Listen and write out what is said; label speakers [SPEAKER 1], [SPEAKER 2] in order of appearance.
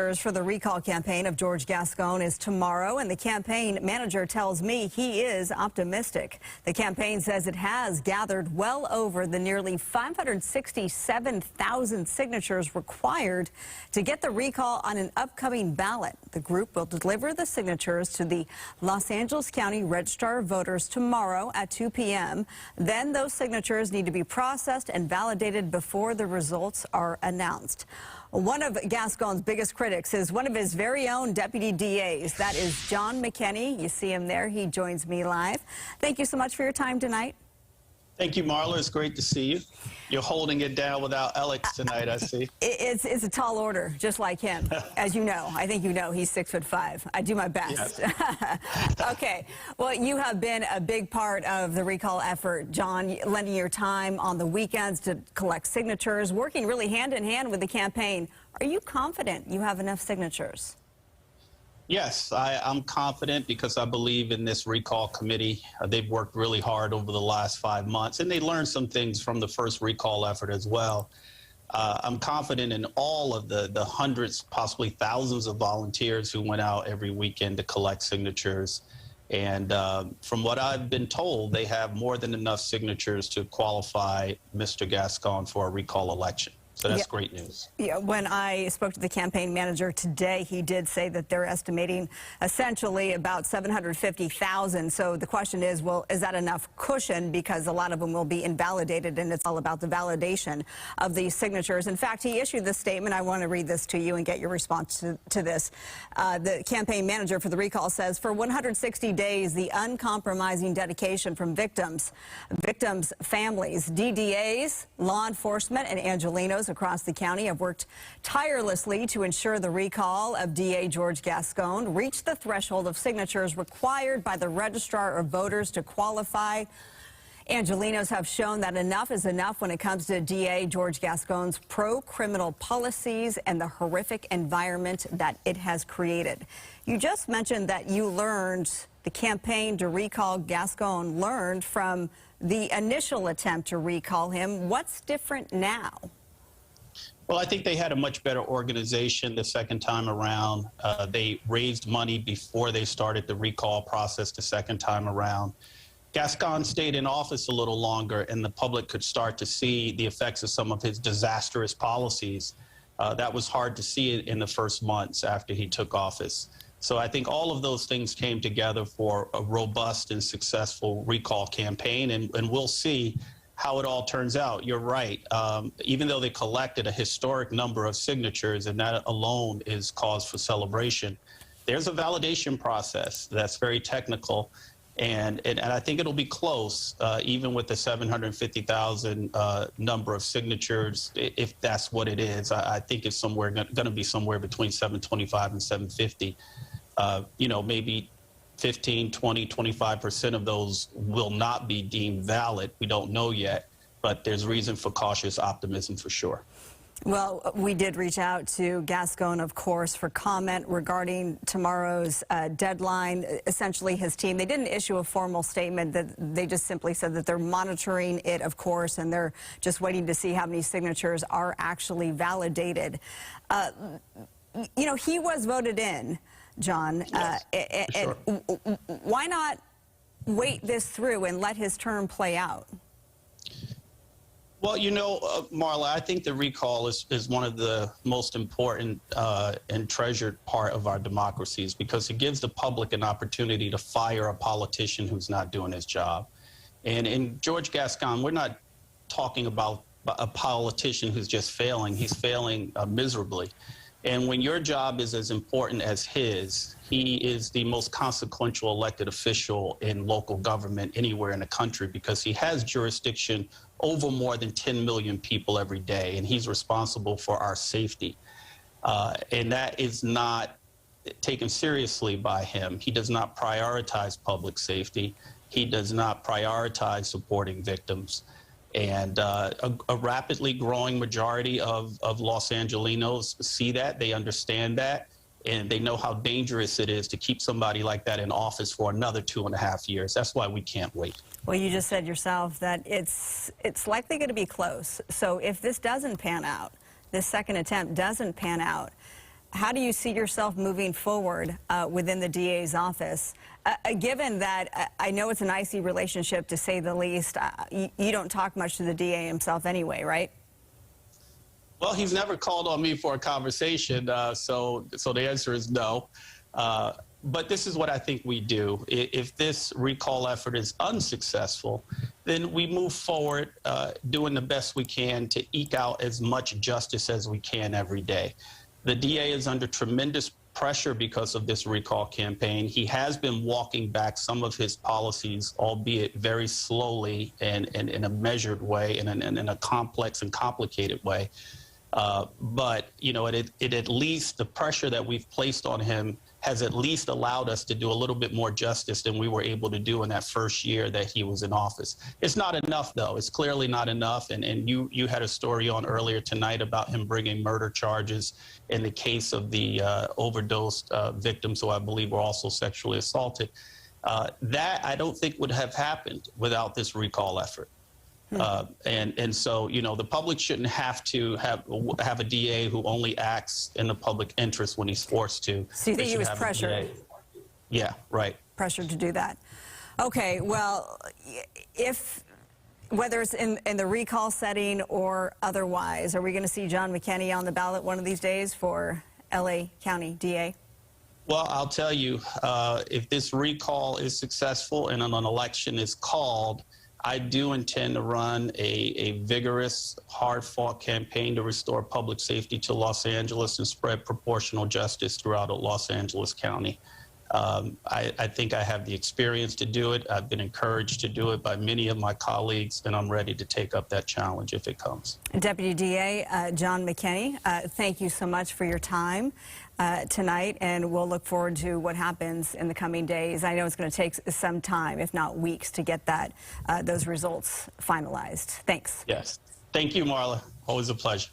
[SPEAKER 1] For the recall campaign of George Gascon is tomorrow, and the campaign manager tells me he is optimistic. The campaign says it has gathered well over the nearly 567,000 signatures required to get the recall on an upcoming ballot. The group will deliver the signatures to the Los Angeles County Registrar of Voters tomorrow at 2 p.m. Then those signatures need to be processed and validated before the results are announced. One of Gascon's biggest critics is one of his very own deputy DAs. That is John McKinney. You see him there. He joins me live. Thank you so much for your time tonight.
[SPEAKER 2] Thank you, Marla. It's great to see you. You're holding it down without Alex tonight, I see.
[SPEAKER 1] It's a tall order, just like him. As you know, I think you know, he's 6'5". I do my best. Yes. Okay. Well, you have been a big part of the recall effort, John, lending your time on the weekends to collect signatures, working really hand in hand with the campaign. Are you confident you have enough signatures?
[SPEAKER 2] Yes, I'm confident because I believe in this recall committee. They've worked really hard over the last 5 months, and they learned some things from the first recall effort as well. I'm confident in all of the hundreds, possibly thousands of volunteers who went out every weekend to collect signatures. And from what I've been told, they have more than enough signatures to qualify Mr. Gascon for a recall election. So that's great news. Yeah,
[SPEAKER 1] when I spoke to the campaign manager today, he did say that they're estimating essentially about 750,000. So the question is, well, is that enough cushion? Because a lot of them will be invalidated, and it's all about the validation of these signatures. In fact, he issued this statement. I want to read this to you and get your response to this. The campaign manager for the recall says, for 160 days, the uncompromising dedication from victims, families, DDAs, law enforcement, and Angelenos across the county have worked tirelessly to ensure the recall of DA George Gascon reached the threshold of signatures required by the Registrar of Voters to qualify. Angelenos have shown that enough is enough when it comes to DA George Gascon's pro-criminal policies and the horrific environment that it has created. You just mentioned that you learned, the campaign to recall Gascon learned from the initial attempt to recall him. What's different now?
[SPEAKER 2] Well, I think they had a much better organization the second time around. They raised money before they started the recall process the second time around. Gascon stayed in office a little longer, and the public could start to see the effects of some of his disastrous policies. That was hard to see in the first months after he took office. So I think all of those things came together for a robust and successful recall campaign, and we'll see how it all turns out. You're right. Even though they collected a historic number of signatures, and that alone is cause for celebration, there's a validation process that's very technical, and I think it'll be close, even with the 750,000 number of signatures, if that's what it is. I think it's somewhere going to be somewhere between 725 and 750. You know, maybe 15, 20, 25% of those will not be deemed valid. We don't know yet, but there's reason for cautious optimism for sure.
[SPEAKER 1] Well, we did reach out to Gascon, of course, for comment regarding tomorrow's deadline. Essentially, his team, they didn't issue a formal statement. That they just simply said that they're monitoring it, of course, and they're just waiting to see how many signatures are actually validated. You know, he was voted in, John.
[SPEAKER 2] Yes, sure.
[SPEAKER 1] Why not wait this through and let his term play out?
[SPEAKER 2] Well, you know, Marla, I think the recall is one of the most important and treasured part of our democracies, because it gives the public an opportunity to fire a politician who's not doing his job. And in George Gascon, we're not talking about a politician who's just failing. He's failing miserably. And when your job is as important as his, he is the most consequential elected official in local government anywhere in the country, because he has jurisdiction over more than 10 million people every day, and he's responsible for our safety. And that is not taken seriously by him. He does not prioritize public safety. He does not prioritize supporting victims. And a rapidly growing majority of Los Angelenos see that, they understand that, and they know how dangerous it is to keep somebody like that in office for another 2.5 years. That's why we can't wait.
[SPEAKER 1] Well, you just said yourself that it's likely going to be close. So if this doesn't pan out, this second attempt doesn't pan out, how do you see yourself moving forward within the DA's office? Given that I know it's an icy relationship, to say the least, you don't talk much to the DA himself anyway, right?
[SPEAKER 2] Well, he's never called on me for a conversation, so the answer is no. But this is what I think we do. If this recall effort is unsuccessful, then we move forward doing the best we can to eke out as much justice as we can every day. The DA is under tremendous pressure because of this recall campaign. He has been walking back some of his policies, albeit very slowly and in a measured way and in a complex and complicated way. But, you know, it at least the pressure that we've placed on him has at least allowed us to do a little bit more justice than we were able to do in that first year that he was in office. It's not enough, though. It's clearly not enough. And you had a story on earlier tonight about him bringing murder charges in the case of the overdosed victims who I believe were also sexually assaulted. That I don't think would have happened without this recall effort. And so, you know, the public shouldn't have to have a DA who only acts in the public interest when he's forced to.
[SPEAKER 1] So you think he was pressured?
[SPEAKER 2] Yeah, right.
[SPEAKER 1] Pressured to do that. Okay, well, whether it's in the recall setting or otherwise, are we going to see John McKinney on the ballot one of these days for LA County DA?
[SPEAKER 2] Well, I'll tell you, if this recall is successful and an election is called, I do intend to run a vigorous, hard-fought campaign to restore public safety to Los Angeles and spread proportional justice throughout Los Angeles County. I think I have the experience to do it. I've been encouraged to do it by many of my colleagues, and I'm ready to take up that challenge if it comes. Deputy
[SPEAKER 1] DA John McKinney, thank you so much for your time tonight, and we'll look forward to what happens in the coming days. I know it's going to take some time, if not weeks, to get those results finalized. Thanks.
[SPEAKER 2] Yes. Thank you, Marla. Always a pleasure.